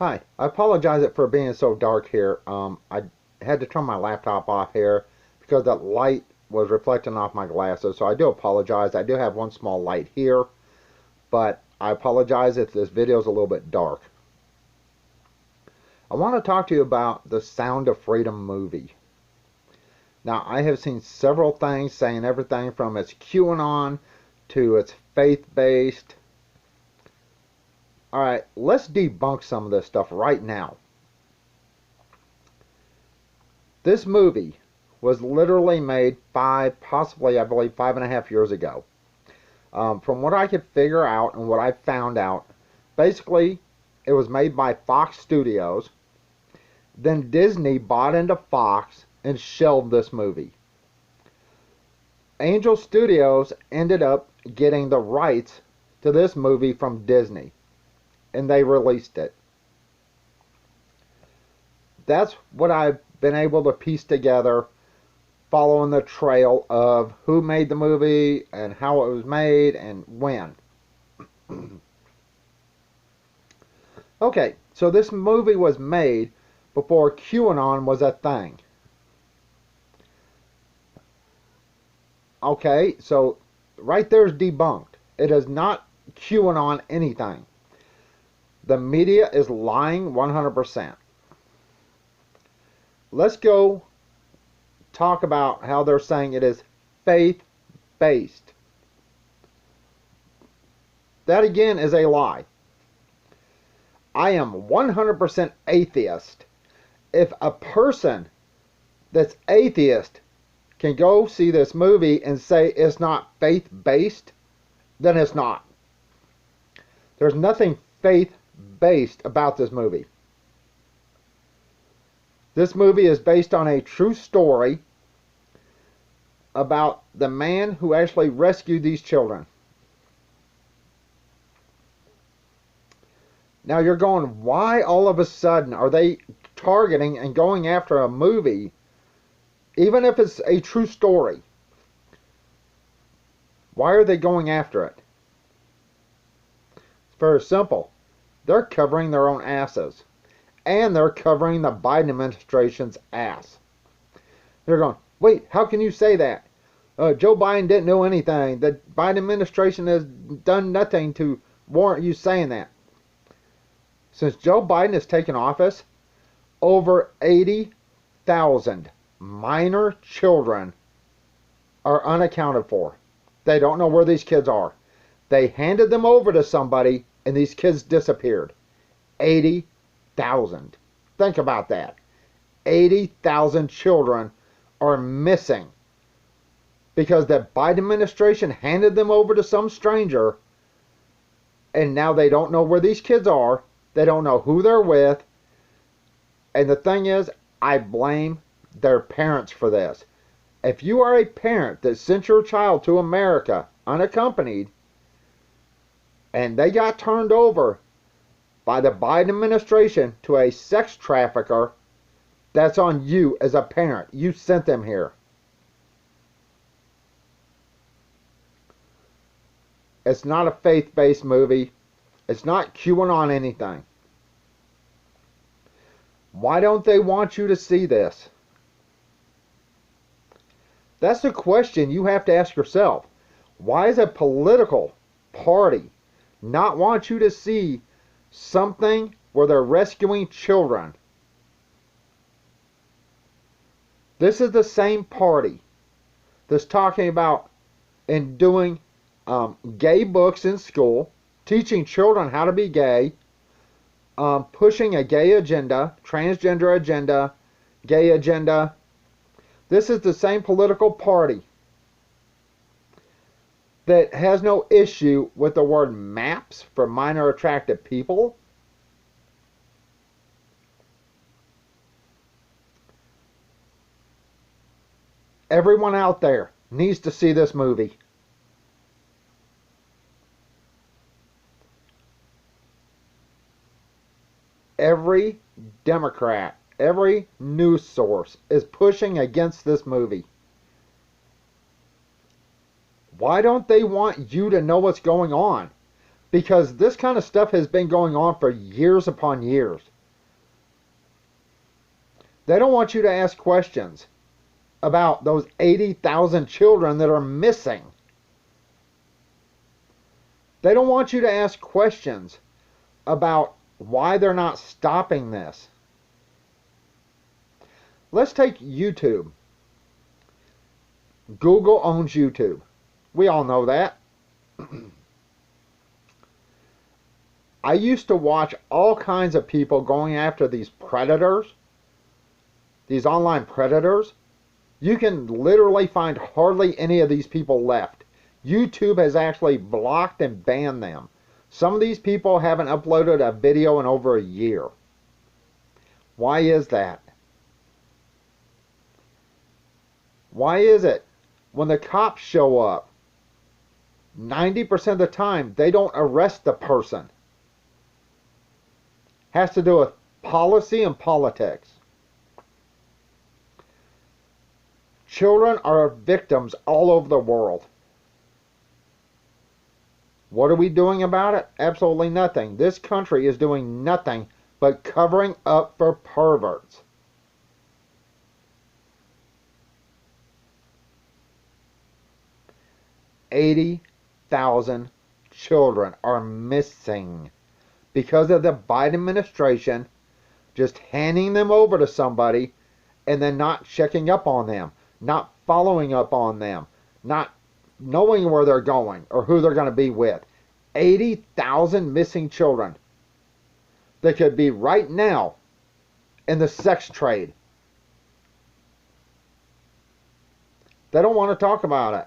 Hi, I apologize for being so dark here. I had to turn my laptop off here because the light was reflecting off my glasses, so I do apologize. I do have one small light here, but I apologize if this video is a little bit dark. I want to talk to you about the Sound of Freedom movie. Now, I have seen several things saying everything from it's QAnon to it's faith-based. Alright, let's debunk some of this stuff right now. This movie was literally made possibly, I believe, 5.5 years ago. From what I could figure out and what I found out, basically, it was made by Fox Studios. Then Disney bought into Fox and shelved this movie. Angel Studios ended up getting the rights to this movie from Disney, and they released it. That's what I've been able to piece together following the trail of who made the movie and how it was made and when. Okay, so this movie was made before QAnon was a thing. Okay, so right there is debunked. It is not QAnon anything. The media is lying 100%. Let's go talk about how they're saying it is faith-based. That again is a lie. I am 100% atheist. If a person that's atheist can go see this movie and say it's not faith-based, then it's not. There's nothing faith-based about this movie. This movie is based on a true story about the man who actually rescued these children. Now you're going, why all of a sudden are they targeting and going after a movie, even if it's a true story? Why are they going after it? It's very simple. They're covering their own asses. And they're covering the Biden administration's ass. They're going, wait, how can you say that? Joe Biden didn't know anything. The Biden administration has done nothing to warrant you saying that. Since Joe Biden has taken office, over 80,000 minor children are unaccounted for. They don't know where these kids are. They handed them over to somebody and these kids disappeared. 80,000. Think about that. 80,000 children are missing because the Biden administration handed them over to some stranger, and now they don't know where these kids are. They don't know who they're with. And the thing is, I blame their parents for this. If you are a parent that sent your child to America unaccompanied and they got turned over by the Biden administration to a sex trafficker, that's on you as a parent. You sent them here. It's not a faith-based movie. It's not QAnon anything. Why don't they want you to see this? That's the question you have to ask yourself. Why does a political party not want you to see something where they're rescuing children? This is the same party that's talking about and doing gay books in school, teaching children how to be gay, pushing a gay agenda, transgender agenda, gay agenda. This is the same political party that has no issue with the word MAPS for minor attracted people. Everyone out there needs to see this movie. Every Democrat, every news source is pushing against this movie. Why don't they want you to know what's going on? Because this kind of stuff has been going on for years upon years. They don't want you to ask questions about those 80,000 children that are missing. They don't want you to ask questions about why they're not stopping this. Let's take YouTube. Google owns YouTube. We all know that. I used to watch all kinds of people going after these predators, these online predators. You can literally find hardly any of these people left. YouTube has actually blocked and banned them. Some of these people haven't uploaded a video in over a year. Why is that? Why is it when the cops show up, 90% of the time they don't arrest the person? Has to do with policy and politics. Children are victims all over the world. What are we doing about it? Absolutely nothing. This country is doing nothing but covering up for perverts. $80,000 children are missing because of the Biden administration just handing them over to somebody and then not checking up on them, not following up on them, not knowing where they're going or who they're going to be with. 80,000 missing children that could be right now in the sex trade. They don't want to talk about it.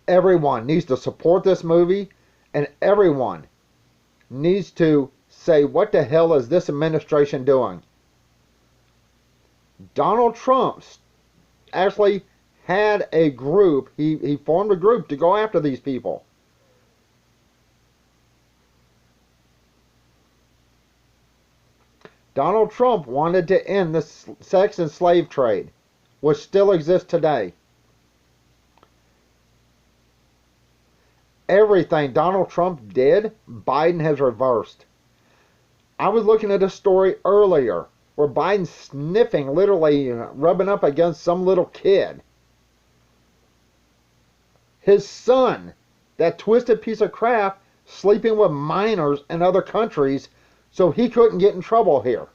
Everyone needs to support this movie, and everyone needs to say, what the hell is this administration doing? Donald Trump actually had a group, he formed a group to go after these people. Donald Trump wanted to end the sex and slave trade, which still exists today. Everything Donald Trump did, Biden has reversed. I was looking at a story earlier where Biden's sniffing, literally rubbing up against some little kid. His son, that twisted piece of crap, sleeping with minors in other countries so he couldn't get in trouble here.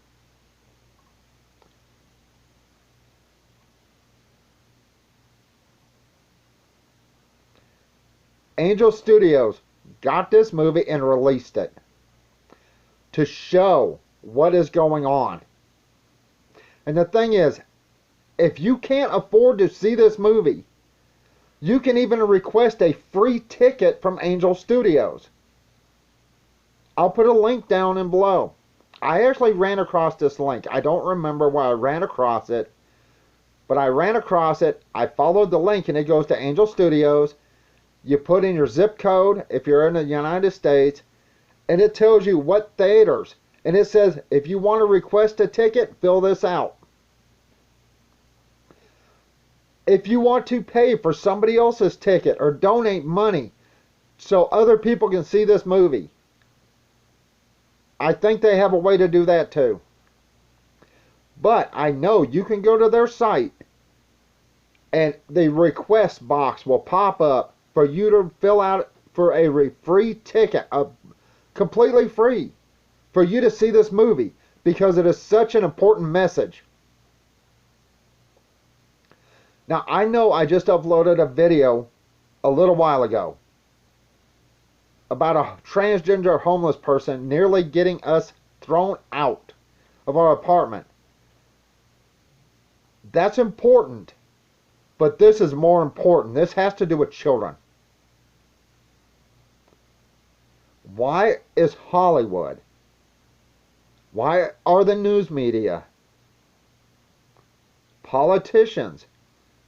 Angel Studios got this movie and released it to show what is going on. And the thing is, if you can't afford to see this movie, you can even request a free ticket from Angel Studios. I'll put a link down in below. I actually ran across this link. I don't remember why I ran across it, but I ran across it. I followed the link and it goes to Angel Studios. You put in your zip code if you're in the United States, and it tells you what theaters. And it says, if you want to request a ticket, fill this out. If you want to pay for somebody else's ticket or donate money so other people can see this movie, I think they have a way to do that too. But I know you can go to their site and the request box will pop up for you to fill out for a free ticket, completely free, for you to see this movie because it is such an important message. Now, I know I just uploaded a video a little while ago about a transgender homeless person nearly getting us thrown out of our apartment. That's important, but this is more important. This has to do with children. Why is Hollywood? Why are the news media, politicians,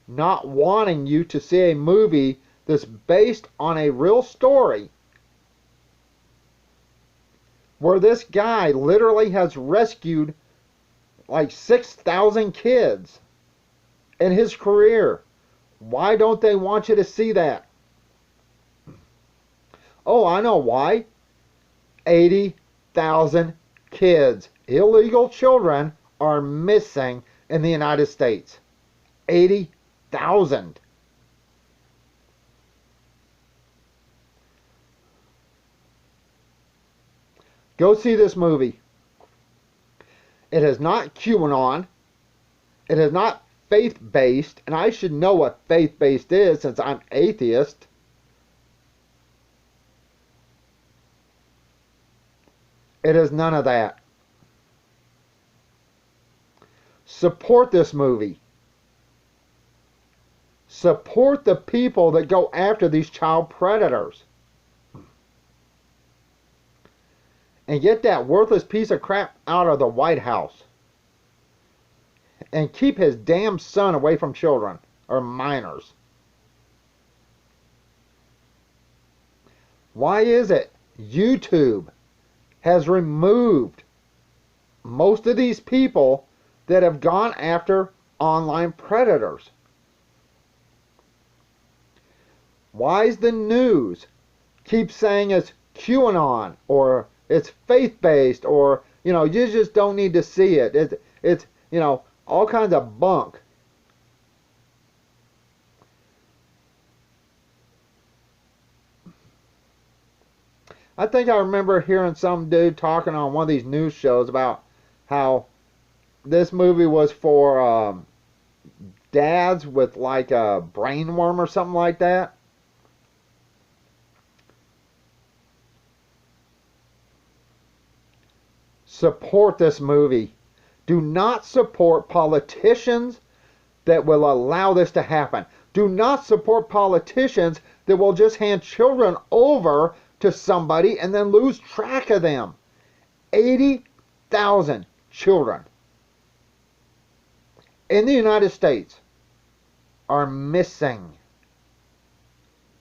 not wanting you to see a movie that's based on a real story where this guy literally has rescued like 6,000 kids in his career? Why don't they want you to see that? Oh, I know why. 80,000 kids, illegal children, are missing in the United States. 80,000. Go see this movie. It is not QAnon. It is not faith-based, and I should know what faith-based is since I'm atheist. It is none of that. Support this movie. Support the people that go after these child predators. And get that worthless piece of crap out of the White House. And keep his damn son away from children or minors. Why is it YouTube has removed most of these people that have gone after online predators? Why is the news keep saying it's QAnon or it's faith-based or, you just don't need to see it. It's all kinds of bunk. I think I remember hearing some dude talking on one of these news shows about how this movie was for dads with like a brain worm or something like that. Support this movie. Do not support politicians that will allow this to happen. Do not support politicians that will just hand children over to somebody and then lose track of them. 80,000 children in the United States are missing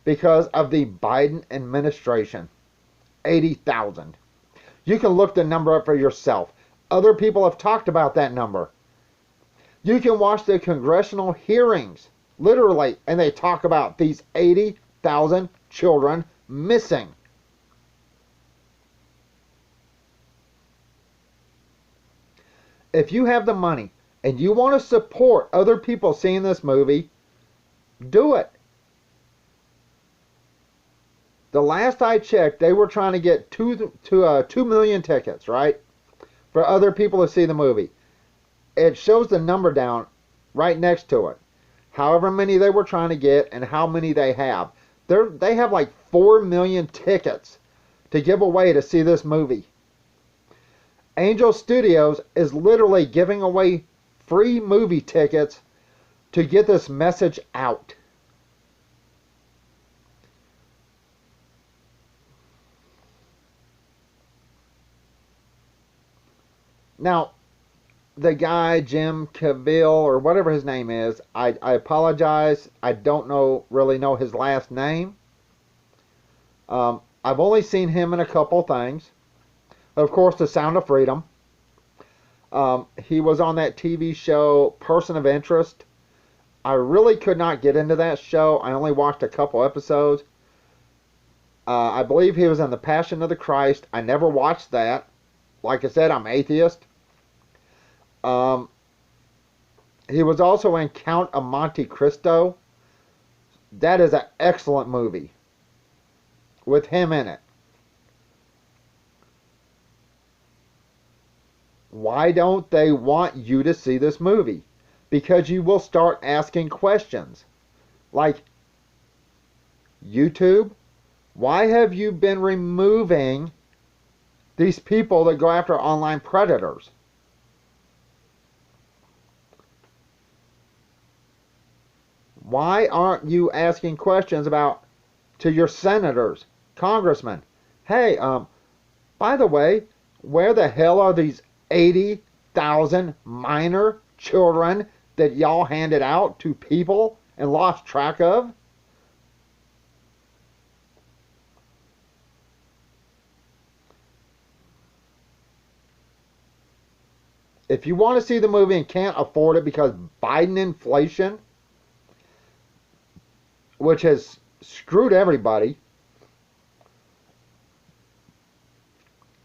because of the Biden administration. 80,000. You can look the number up for yourself. Other people have talked about that number. You can watch the congressional hearings, literally, and they talk about these 80,000 children missing. If you have the money and you want to support other people seeing this movie, do it. The last I checked, they were trying to get 2 million tickets, right? For other people to see the movie. It shows the number down right next to it. However many they were trying to get and how many they have. They have like 4 million tickets to give away to see this movie. Angel Studios is literally giving away free movie tickets to get this message out. Now, the guy, Jim Caviezel, or whatever his name is, I apologize. I don't really know his last name. I've only seen him in a couple things. Of course, The Sound of Freedom. He was on that TV show, Person of Interest. I really could not get into that show. I only watched a couple episodes. I believe he was in The Passion of the Christ. I never watched that. Like I said, I'm atheist. He was also in Count of Monte Cristo. That is an excellent movie with him in it. Why don't they want you to see this movie? Because you will start asking questions. Like, YouTube, why have you been removing these people that go after online predators? Why aren't you asking questions to your senators, congressmen? Hey, by the way, where the hell are these 80,000 minor children that y'all handed out to people and lost track of? If you want to see the movie and can't afford it because Biden inflation, which has screwed everybody,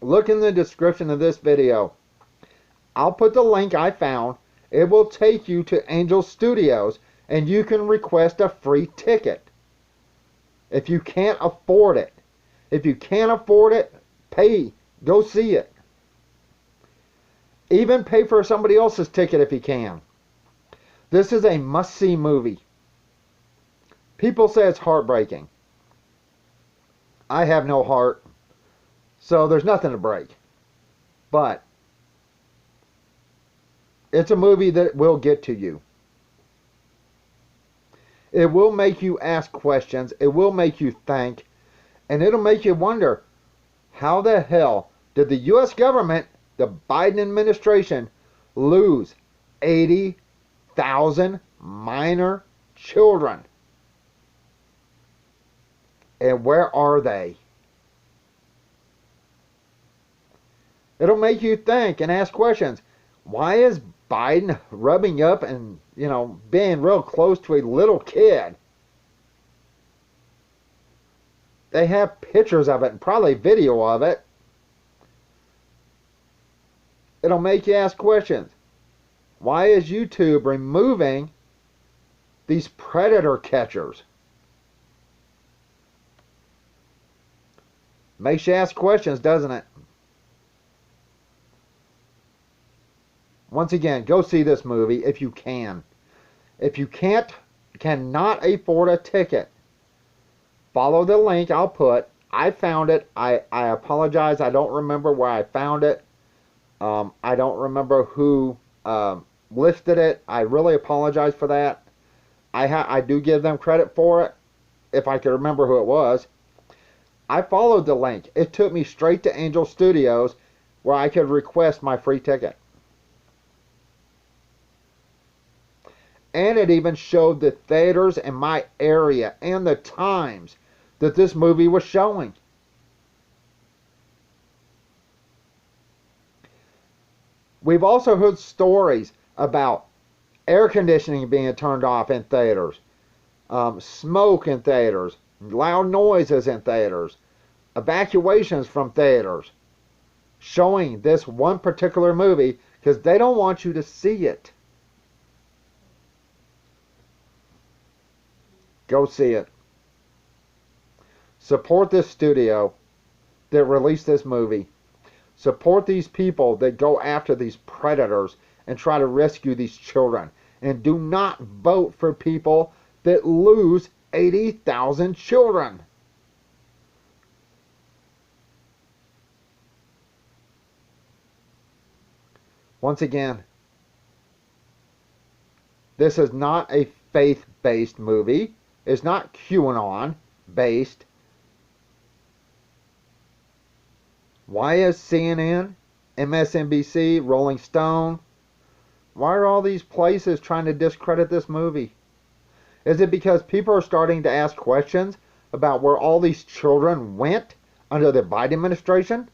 look in the description of this video. I'll put the link I found. It will take you to Angel Studios and you can request a free ticket. If you can't afford it. If you can't afford it, pay. Go see it. Even pay for somebody else's ticket if you can. This is a must-see movie. People say it's heartbreaking. I have no heart, so there's nothing to break. But it's a movie that will get to you. It will make you ask questions. It will make you think. And it'll make you wonder, how the hell did the U.S. government, the Biden administration, lose 80,000 minor children? And where are they? It'll make you think and ask questions. Why is Biden rubbing up and, being real close to a little kid? They have pictures of it and probably video of it. It'll make you ask questions. Why is YouTube removing these predator catchers? Makes you ask questions, doesn't it? Once again, go see this movie if you can. If you cannot afford a ticket, follow the link I'll put. I found it. I apologize. I don't remember where I found it. I don't remember who listed it. I really apologize for that. I do give them credit for it, if I could remember who it was. I followed the link. It took me straight to Angel Studios where I could request my free ticket. And it even showed the theaters in my area and the times that this movie was showing. We've also heard stories about air conditioning being turned off in theaters, smoke in theaters, loud noises in theaters, evacuations from theaters, showing this one particular movie because they don't want you to see it. Go see it. Support this studio that released this movie. Support these people that go after these predators and try to rescue these children. And do not vote for people that lose 80,000 children. Once again, this is not a faith-based movie. It's not QAnon-based. Why is CNN, MSNBC, Rolling Stone, why are all these places trying to discredit this movie? Is it because people are starting to ask questions about where all these children went under the Biden administration?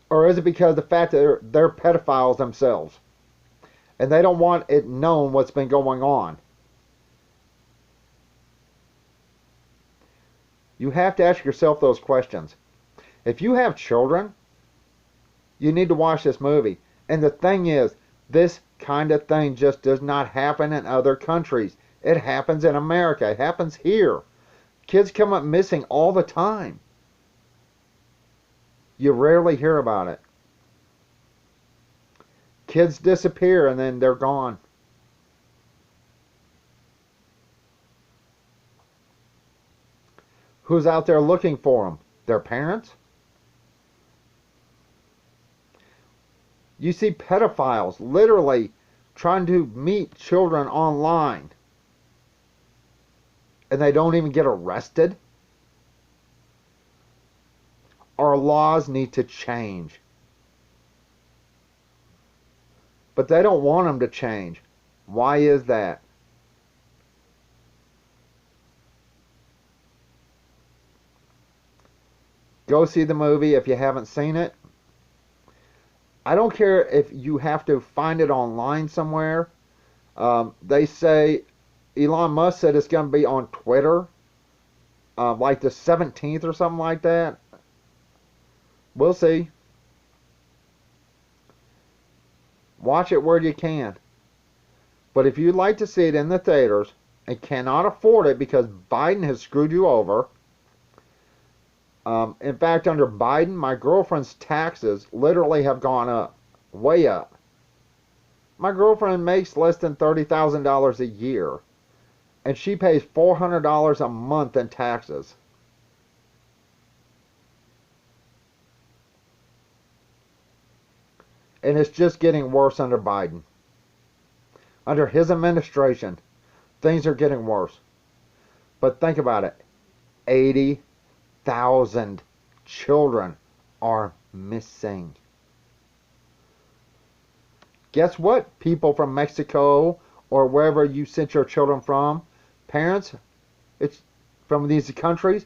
Or is it because of the fact that they're pedophiles themselves and they don't want it known what's been going on? You have to ask yourself those questions. If you have children, you need to watch this movie. And the thing is, this kind of thing just does not happen in other countries. It happens in America. It happens here. Kids come up missing all the time. You rarely hear about it. Kids disappear and then they're gone. Who's out there looking for them? Their parents? You see pedophiles literally trying to meet children online and they don't even get arrested. Our laws need to change. But they don't want them to change. Why is that? Go see the movie if you haven't seen it. I don't care if you have to find it online somewhere. They say, Elon Musk said it's going to be on Twitter, like the 17th or something like that. We'll see. Watch it where you can. But if you'd like to see it in the theaters and cannot afford it because Biden has screwed you over, in fact, under Biden, my girlfriend's taxes literally have gone up, way up. My girlfriend makes less than $30,000 a year, and she pays $400 a month in taxes. And it's just getting worse under Biden. Under his administration, things are getting worse. But think about it. 80,000 children are missing. Guess what, people from Mexico or wherever you sent your children from, parents, it's from these countries,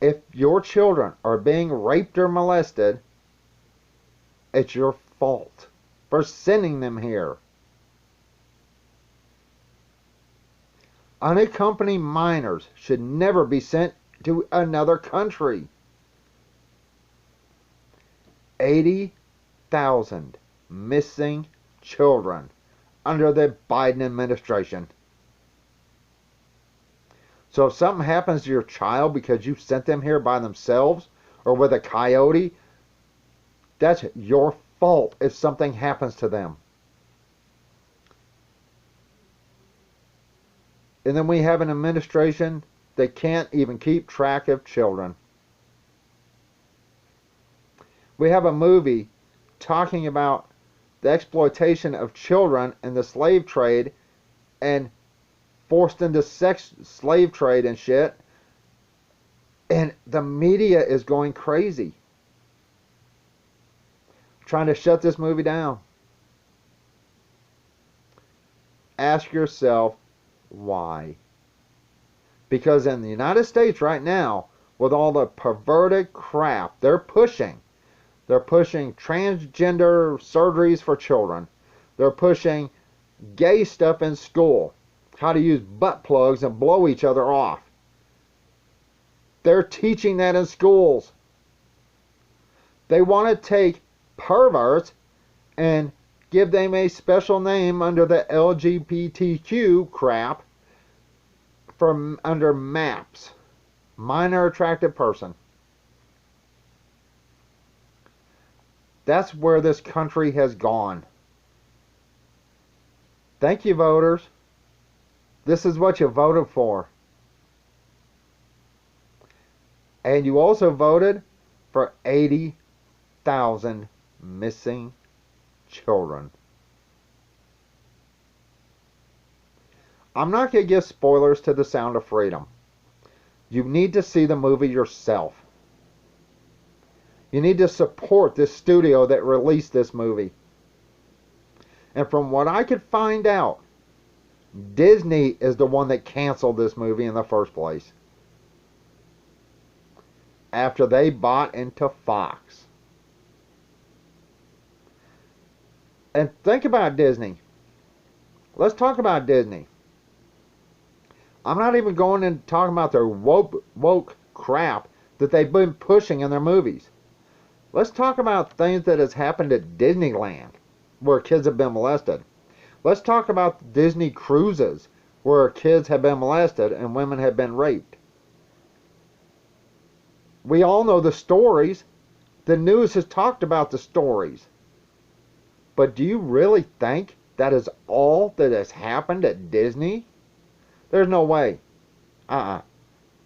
if your children are being raped or molested, it's your fault for sending them here. Unaccompanied minors should never be sent to another country. 80,000 missing children under the Biden administration. So if something happens to your child because you sent them here by themselves or with a coyote, that's your fault if something happens to them. And then we have an administration that can't even keep track of children. We have a movie talking about the exploitation of children in the slave trade and forced into sex slave trade and shit. And the media is going crazy, trying to shut this movie down. Ask yourself why. Because in the United States right now, with all the perverted crap they're pushing transgender surgeries for children. They're pushing gay stuff in school. How to use butt plugs and blow each other off. They're teaching that in schools. They want to take perverts and give them a special name under the LGBTQ crap from under MAPS. Minor Attracted Person. That's where this country has gone. Thank you, voters. This is what you voted for. And you also voted for 80,000 missing children. I'm not going to give spoilers to The Sound of Freedom. You need to see the movie yourself. You need to support this studio that released this movie. And from what I could find out, Disney is the one that canceled this movie in the first place. After they bought into Fox. And think about Disney. Let's talk about Disney. I'm not even going into talking about their woke crap that they've been pushing in their movies. Let's talk about things that has happened at Disneyland where kids have been molested. Let's talk about Disney cruises where kids have been molested and women have been raped. We all know the stories. The news has talked about the stories. But do you really think that is all that has happened at Disney? There's no way. A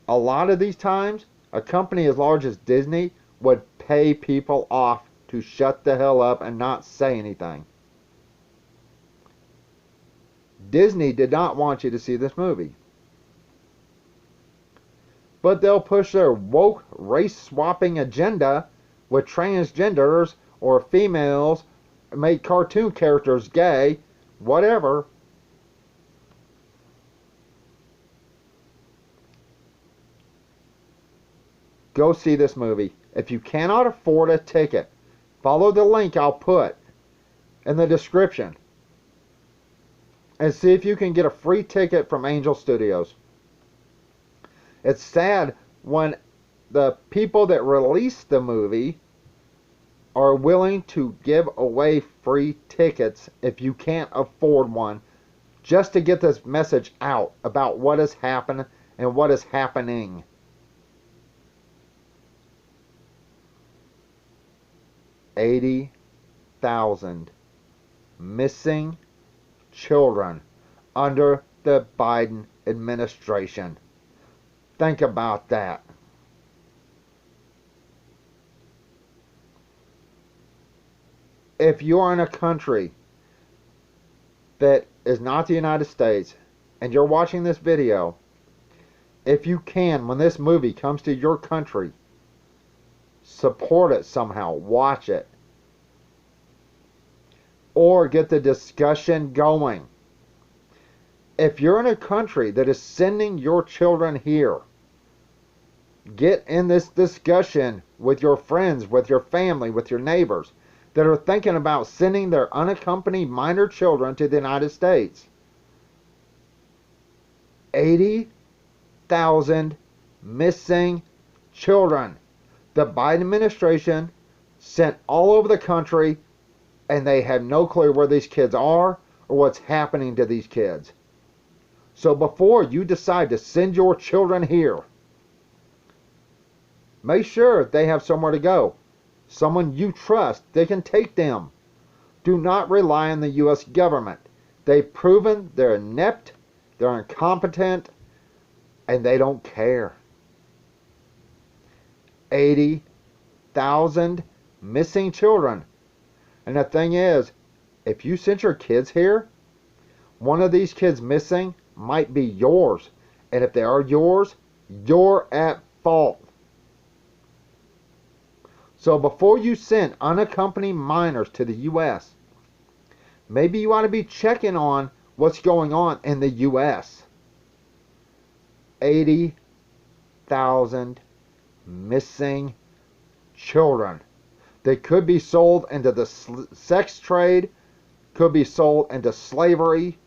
lot of these times, a company as large as Disney would pay people off to shut the hell up and not say anything. Disney did not want you to see this movie. But they'll push their woke race-swapping agenda with transgenders or females, make cartoon characters gay, whatever. Go see this movie. If you cannot afford a ticket, follow the link I'll put in the description and see if you can get a free ticket from Angel Studios. It's sad when the people that released the movie are willing to give away free tickets if you can't afford one, just to get this message out about what has happened and what is happening. 80,000 missing children under the Biden administration. Think about that. If you are in a country that is not the United States and you're watching this video, if you can, when this movie comes to your country, support it somehow, watch it, or get the discussion going. If you're in a country that is sending your children here, get in this discussion with your friends, with your family, with your neighbors that are thinking about sending their unaccompanied minor children to the United States. 80,000 missing children. The Biden administration sent all over the country, and they have no clue where these kids are or what's happening to these kids. So before you decide to send your children here, make sure they have somewhere to go. Someone you trust, they can take them. Do not rely on the U.S. government. They've proven they're inept, they're incompetent, and they don't care. 80,000 missing children. And the thing is, if you sent your kids here, one of these kids missing might be yours. And if they are yours, you're at fault. So before you send unaccompanied minors to the U.S., maybe you ought to be checking on what's going on in the U.S. 80,000 missing children. They could be sold into the sex trade, could be sold into slavery,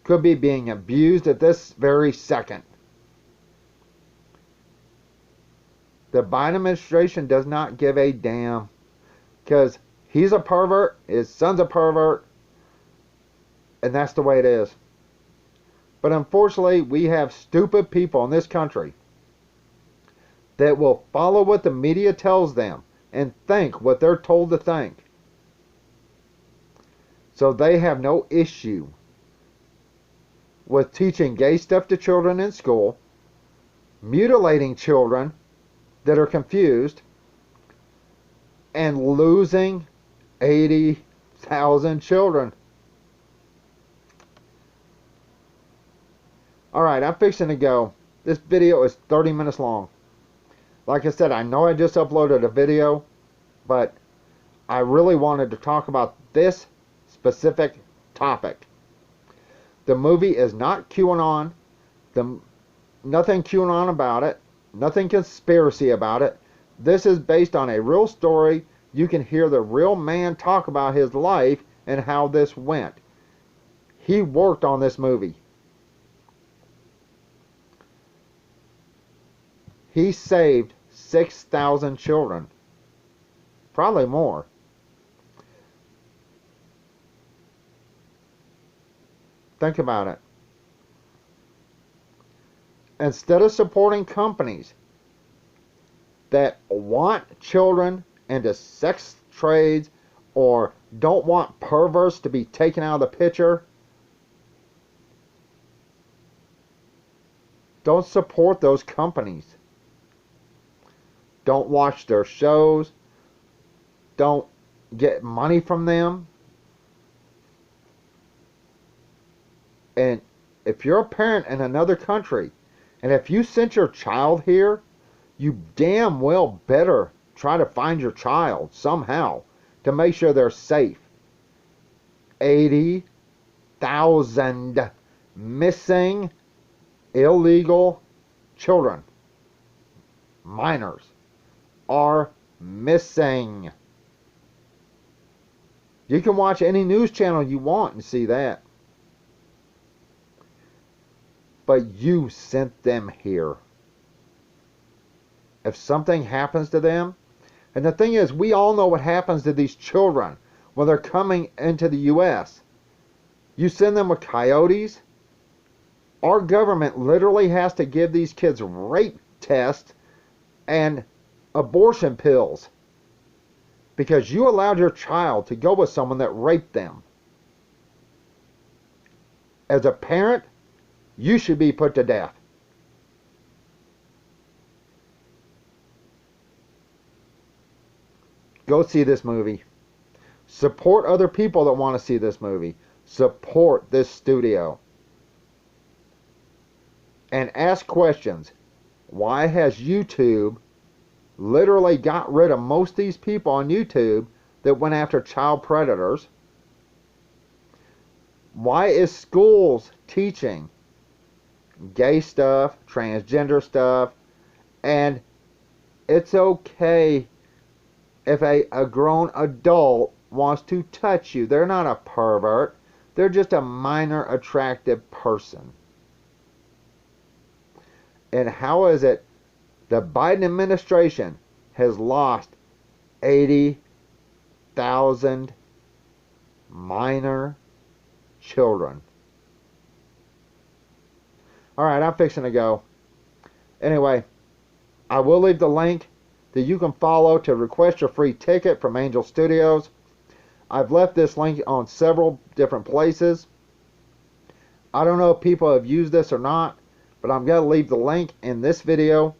could be being abused at this very second. The Biden administration does not give a damn, because he's a pervert, his son's a pervert, and that's the way it is. But unfortunately, we have stupid people in this country that will follow what the media tells them and think what they're told to think. So they have no issue with teaching gay stuff to children in school, mutilating children that are confused, and losing 80,000 children. Alright, I'm fixing to go. This video is 30 minutes long. Like I said, I know I just uploaded a video, but I really wanted to talk about this specific topic. The movie is not QAnon. Nothing QAnon about it. Nothing conspiracy about it. This is based on a real story. You can hear the real man talk about his life and how this went. He worked on this movie. He saved 6,000 children. Probably more. Think about it. Instead of supporting companies that want children into sex trades or don't want perverts to be taken out of the picture, don't support those companies. Don't watch their shows. Don't get money from them. And if you're a parent in another country, and if you sent your child here, you damn well better try to find your child somehow to make sure they're safe. 80,000 missing illegal children, minors, are missing. You can watch any news channel you want and see that. But you sent them here. If something happens to them, And the thing is, we all know what happens to these children when they're coming into the U.S. You send them with coyotes. Our government literally has to give these kids rape tests and abortion pills because you allowed your child to go with someone that raped them. As a parent, you should be put to death. Go see this movie. Support other people that want to see this movie. Support this studio. And ask questions. Why has YouTube literally got rid of most of these people on YouTube that went after child predators? Why is schools teaching gay stuff, transgender stuff, and it's okay if a grown adult wants to touch you? They're not a pervert. They're just a minor attractive person. And how is it the Biden administration has lost 80,000 minor children? Alright, I'm fixing to go. Anyway, I will leave the link that you can follow to request your free ticket from Angel Studios. I've left this link on several different places. I don't know if people have used this or not, but I'm going to leave the link in this video.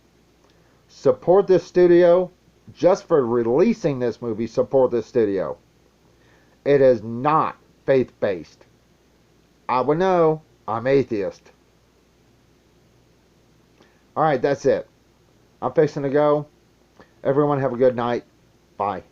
Support this studio. Just for releasing this movie, support this studio. It is not faith-based. I would know. I'm atheist. Alright, that's it. I'm fixing to go. Everyone have a good night. Bye.